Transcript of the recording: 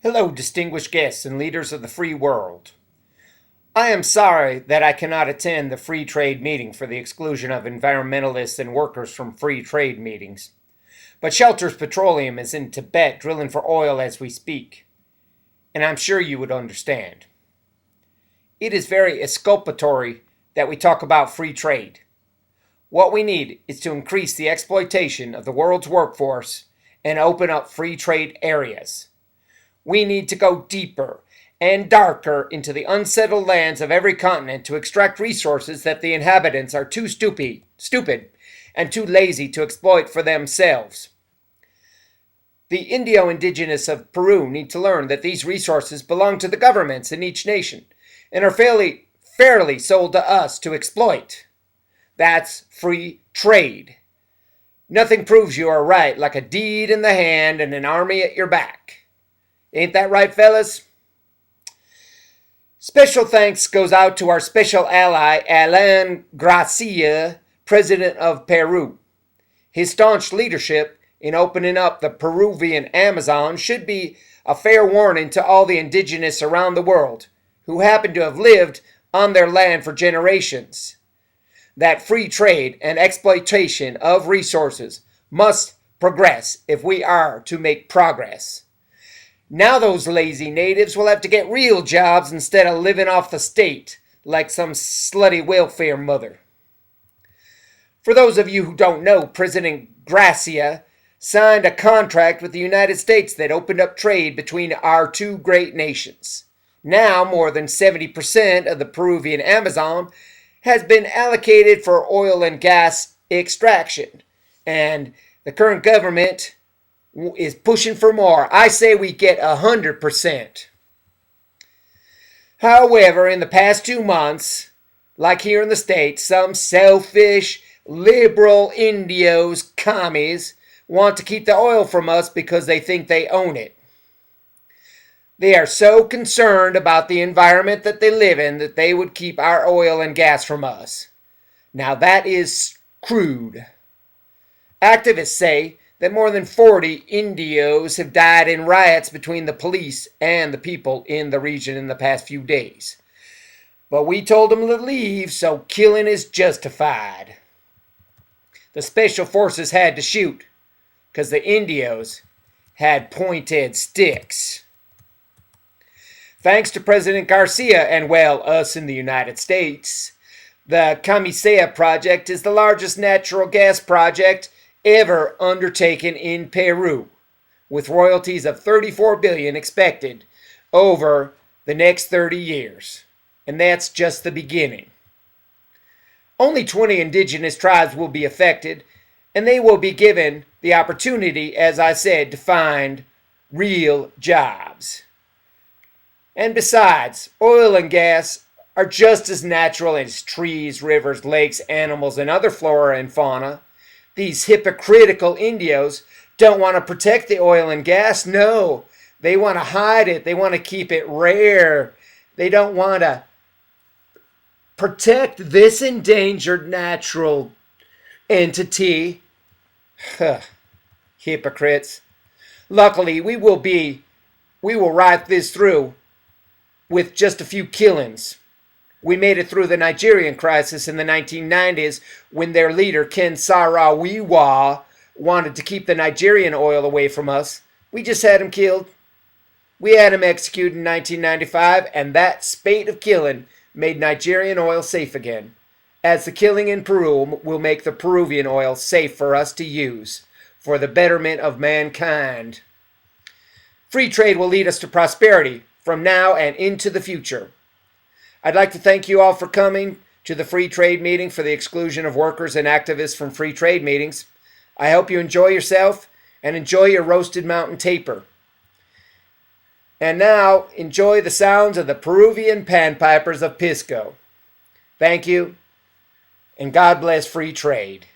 Hello, distinguished guests and leaders of the free world. I am sorry that I cannot attend the free trade meeting for the exclusion of environmentalists and workers from free trade meetings. But Shelters Petroleum is in Tibet drilling for oil as we speak, and I'm sure you would understand. It is very exculpatory that we talk about free trade. What we need is to increase the exploitation of the world's workforce and open up free trade areas. We need to go deeper and darker into the unsettled lands of every continent to extract resources that the inhabitants are too stupid, and too lazy to exploit for themselves. The Indo-Indigenous of Peru need to learn that these resources belong to the governments in each nation and are fairly sold to us to exploit. That's free trade. Nothing proves you are right like a deed in the hand and an army at your back. Ain't that right, fellas? Special thanks goes out to our special ally, Alan Gracia, President of Peru. His staunch leadership in opening up the Peruvian Amazon should be a fair warning to all the indigenous around the world who happen to have lived on their land for generations. That free trade and exploitation of resources must progress if we are to make progress. Now those lazy natives will have to get real jobs instead of living off the state like some slutty welfare mother. For those of you who don't know, President Gracia signed a contract with the United States that opened up trade between our two great nations. Now more than 70% of the Peruvian Amazon has been allocated for oil and gas extraction, and the current government is pushing for more. I say we get 100%. However, in the past 2 months, like here in the States, some selfish, liberal Indios, commies, want to keep the oil from us because they think they own it. They are so concerned about the environment that they live in that they would keep our oil and gas from us. Now that is crude. Activists say that more than 40 Indios have died in riots between the police and the people in the region in the past few days. But we told them to leave, so killing is justified. The special forces had to shoot because the Indios had pointed sticks. Thanks to President Garcia and, well, us in the United States, the Camisea project is the largest natural gas project ever undertaken in Peru, with royalties of $34 billion expected over the next 30 years. And that's just the beginning. Only 20 indigenous tribes will be affected, and they will be given the opportunity, as I said, to find real jobs. And besides, oil and gas are just as natural as trees, rivers, lakes, animals, and other flora and fauna. These hypocritical Indios don't want to protect the oil and gas. No, they want to hide it. They want to keep it rare. They don't want to protect this endangered natural entity. Hypocrites. Luckily, we will ride this through with just a few killings. We made it through the Nigerian crisis in the 1990s when their leader, Ken Saro-Wiwa, wanted to keep the Nigerian oil away from us. We just had him killed. We had him executed in 1995, and that spate of killing made Nigerian oil safe again, as the killing in Peru will make the Peruvian oil safe for us to use for the betterment of mankind. Free trade will lead us to prosperity from now and into the future. I'd like to thank you all for coming to the free trade meeting for the exclusion of workers and activists from free trade meetings. I hope you enjoy yourself and enjoy your roasted mountain taper. And now, enjoy the sounds of the Peruvian panpipers of Pisco. Thank you, and God bless free trade.